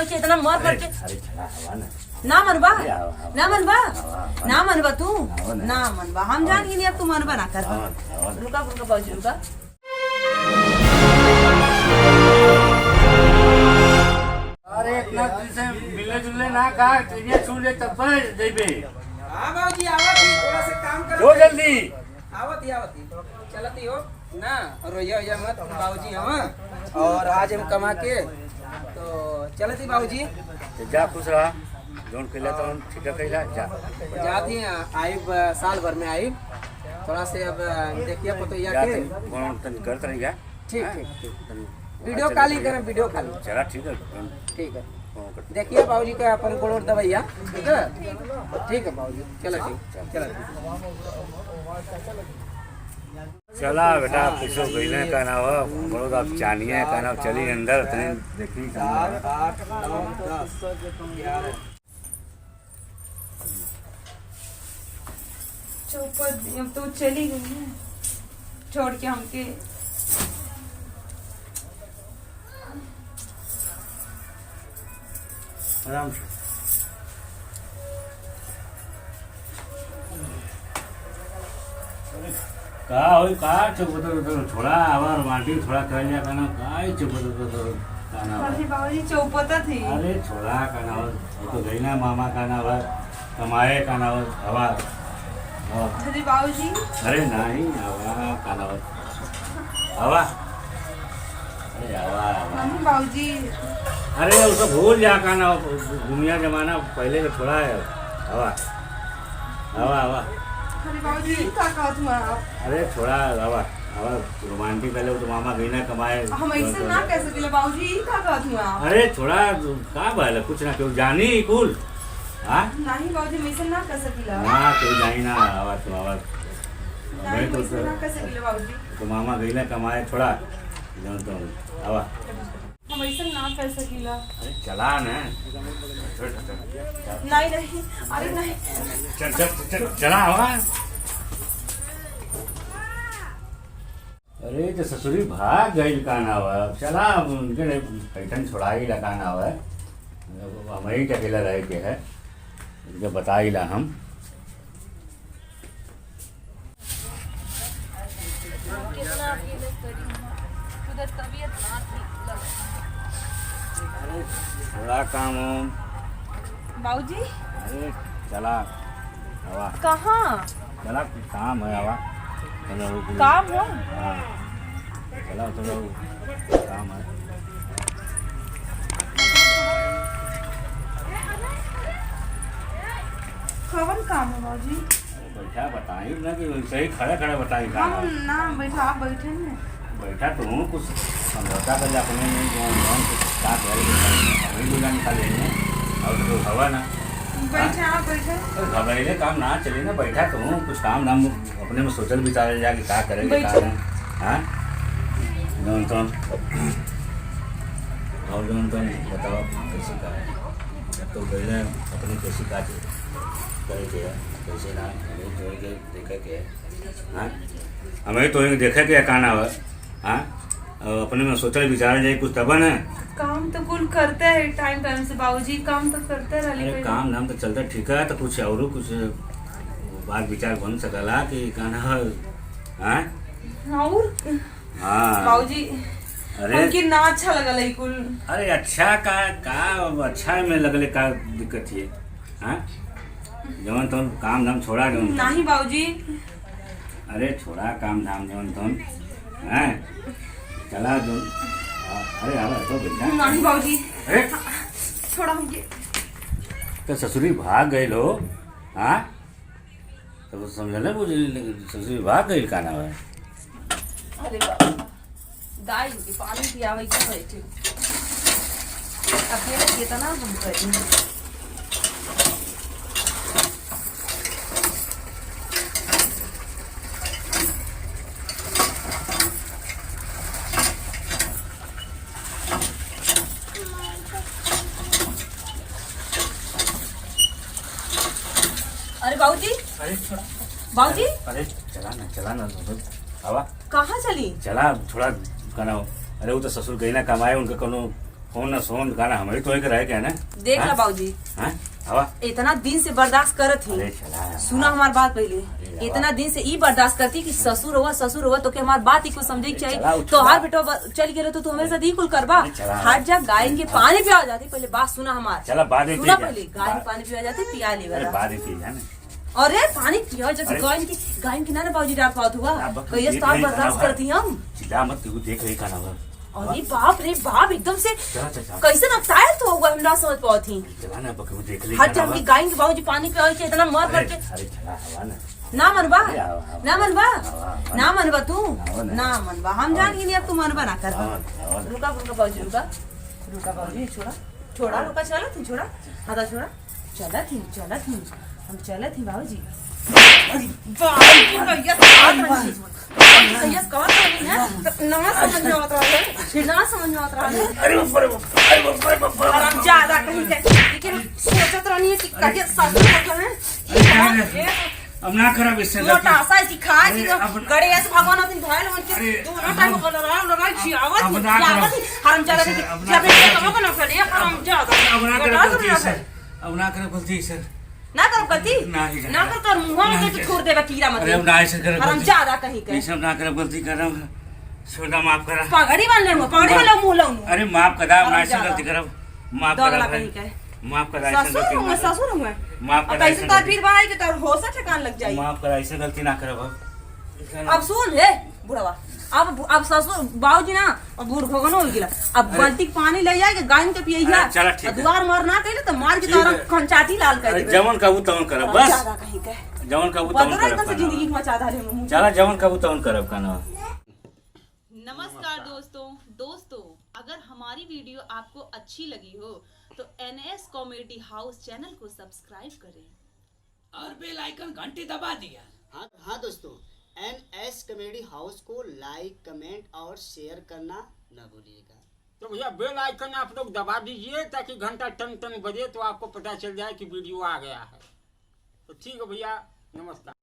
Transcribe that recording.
ऐसे इतना मर अरे करके अरे चला हवा ना ना मनबा अरे आवा ना मनबा आवा ना मनबा तू आवा ना। ना मनबा हम जान के नहीं अब तू मनबा ना कर आवा रुका रुका बाबूजी रुका अरे इतना तुझसे मिले जुले ना का तुझे छू ले तब पर देबे। हाँ बाबूजी आवत ही थोड़ा सा काम कर जो जल्दी आवत ही चलती हो ना रोया होया मत बाबूजी हम और आज हम कमा के तो चलती बाबूजी जा खुश रहा जोन कहला तो ठीक है कहला जा जाती आई साल भर में आई थोड़ा से अब देखिए पतोया जा के कौन तन करत रही जा ठीक ठीक ठीक वीडियो कॉलिंग करें वीडियो कॉलिंग चला ठीक है ठीक है देखिए बाबूजी का अपन गोड़ दवाइया ठीक है बाबूजी चलो ठीक चलो चला बेटा पिछो गईले का नाव बड़ोद अब चानिए का नाव चली अंदर तने देखी का 8 9 10 11 चौपट अब तो चली गई है छोड़ के हमके आराम से का होई का चुप थोड़ा आवार माटी थोड़ा कर लिया का ना का चुप का ना अरे बाबूजी चौपटा थी अरे छोड़ा का ना तो गई ना मामा का ना कमाए का ना हवा अरे बाबूजी अरे नहीं हवा का ना हवा अरे हवा हवा नहीं बाबूजी अरे उसको भूल जा का ना दुनिया जमाना पहले का थोड़ा है हवा हवा हवा अरे बाबूजी का कहत हुआ आप अरे थोड़ा हवा हवा रोमांटिक पहले तो मामा गई ना कमाए हम ऐसे ना कह सकेले बाबूजी का कहत हुआ आप अरे थोड़ा का बाल कुछ ना क्यों जानी कुल हाँ नहीं बाबूजी हम ऐसे ना कह सकेला हाँ क्यों जानी ना आवाज तो आवाज नहीं मैं हम तो ऐसे ना कह सकेले बाबूजी तो मामा गई ना कमाए थोड़ा तो हवा हम ऐसे ना कह सकेला अरे चला ना नहीं नहीं अरे नहीं चल चल चल चला हवा अरे तो ससुरी भाग गई का ना हुआ चला उनके पैठन छोड़ा ही लगा ना हुआ हम ही अकेला रह के है उनके बता ही ला हम कितना अकेले करी उधर तबीयत ना ठीक अरे थोड़ा काम हो बाबूजी अरे चला हवा कहाँ चला काम है हवा चलो काम हो हाँ चला चलो काम है कौन काम है बाबूजी बैठा बताई ना कि सही खड़ा खड़ा बताई काम हम ना बैठा आप बैठे ना बैठा तो हूँ कुछ समझौता कर अपने में कौन कुछ का करेंगे दूल्हा निकालेंगे और तो हवा ना बैठे आप बैठे घबराइले काम ना चले ना बैठा तो हूँ कुछ काम नाम अपने में सोचल विचारल जा कि का करेंगे का बैठो। नहीं हाँ जौन तो और जौन तो बताओ कैसे का है जब तो गए अपने कैसे का करे के है कैसे ना हमें तो के देखे के है हाँ हमें तो देखे के काना है हाँ अपने में सोचल विचारल जाए कुछ तब है काम तो कुल करते हैं टाइम टाइम से बाबूजी काम तो करते रहे अरे काम धाम तो चलता ठीक है तो कुछ और कुछ बात विचार बन सकला कि कहना है हाँ और हाँ बाबूजी अरे हमके ना अच्छा लगल है कुल अरे अच्छा का अच्छा में लगले का दिक्कत है हाँ जवन तो काम धाम छोड़ा जवन नहीं बाबूजी अरे छोड़ा काम धाम जवन तो हाँ चला जो अरे आवा तो बेटा नहीं बाबूजी अरे थोड़ा हमके तो ससुरी भाग गए लो हाँ तो समझल मुझे ससुरी भाग गई का ना है अरे बाबा गाय के पानी पियावे के बैठे अकेले कितना हम करें अरे बाबूजी अरे बाबूजी अरे चला ना हवा कहाँ चली चला थोड़ा कहना अरे वो तो ससुर गई ना कमाए उनका कोनो फोन न सोन गाना हमारी तो एक रहे क्या ना देख ला बाबूजी, हाँ हवा इतना दिन से बर्दाश्त करत अरे थी। चला सुना हमारी बात पहले, इतना दिन से ई बर्दाश्त करती कि ससुर हुआ तो क्या हमारी बात ही को समझे चला, चाहिए। उठ तो चला। हर बेटा चल गए तो हमें साथ ही कुल करबा। चला। हर जगह गाय के पानी पिया जाती। पहले बात सुना हमारी, चला बाद में सुना पी जा। पहले गाय के पानी पिया जाती, पिया ले अरे वाला। बाद में पी जा ना अरे पानी पिया जैसे अरे। गाय की ना बाबूजी डाल पात हुआ अब कहिए देख साल रही बर्दाश्त खाना करती हम। चिल्ला मत तू देख रही खाना हुआ अरे बाप रे बाप, एकदम से चला चला कैसे नक्सायल तो होगा, हम ना समझ पाती थी। चला ना बकू देख रही हर जगह की गाय के बाबूजी पानी पिया के इतना मर अरे करके अरे चला हवा ना ना मनबा, अरे आवा, ना मनबा, आवा। ना मनबा तू, आवा ना। ना मनबा। हम जान ही नहीं अब तू मनबा ना कर। आवा, आवा। रुका रुका बाबूजी, रुका रुका बाबूजी, छोड़ा छोड़ा, रुका, चला थी, छोड़ा हाथा, छोड़ा, चला थी हम चला थी बाबूजी। अरे बाप रे, यस कौन है ना समझ में आता है, ना समझ में आता है। अरे बाप रे अरे बाप रे बाप रे हम ज्यादा कहीं के लेकिन सोचत रहनी है कि कहिए सासू है अब ना करब इससे मोटा सा सिखा अरे, कि अब- गड़े ऐसे भगवान दिन भाई लोगन के अरे, दोनों टाइम को लगा खियावत अब ना करो। हम चला इसे अब ना जब ये करो। कमा बना कर हम ज्यादा अब ना करब गलती सर अब ना करब गलती सर ना करो गलती नहीं, ना कर कर मुंह में नहीं, तो छोड़ देगा कीड़ा मत अरे अब ना ऐसे करब हम गलती ज्यादा कहीं के ये सब ना करब गलती करब छोड़ा माफ करा पगड़ी बांध ले पगड़ी वाला मुंह लाऊं अरे माफ करा ना अरे ऐसे ज्यादा। गलती करब माफ दोगला करा कहीं के माफ करा ऐसे ससुर हूं मैं, गलती ससुर हूं मैं। माफ अब करा कैसे ऐसे तार गलती फिर बनाई के तार होश ठिकान लग जाई। माफ करा ऐसे गलती ना करब अब सुन हे बुढ़वा, अब ससुर बाबूजी ना अब बूढ़ भगन हो गिला। अब अरे। बाल्टी के पानी ले जाए के गाय के पियैया। अरे चला ठीक है। दुआर मार ना कइले तो मार के ठीक तारा है। कंचाटी लाल कर अरे देबे। जवन कहू तवन करब बस ज्यादा कहीं के जवन कहू तवन बदरा एकदम से करब जिंदगी में मचा धारे मुंह। चला जवन कहू तवन करब काना नमस्कार दोस्तों अगर हमारी वीडियो आपको अच्छी लगी हो तो NS कॉमेडी हाउस चैनल को सब्सक्राइब करें और बेल आइकन घंटी दबा दिया। हाँ दोस्तों, NS कॉमेडी हाउस को लाइक, कमेंट और शेयर करना न भूलिएगा। तो भैया बेल आइकन आप लोग दबा दीजिए ताकि घंटा टन टन बजे तो आपको पता चल जाए कि वीडियो आ गया है। तो ठीक है भैया, नमस्कार।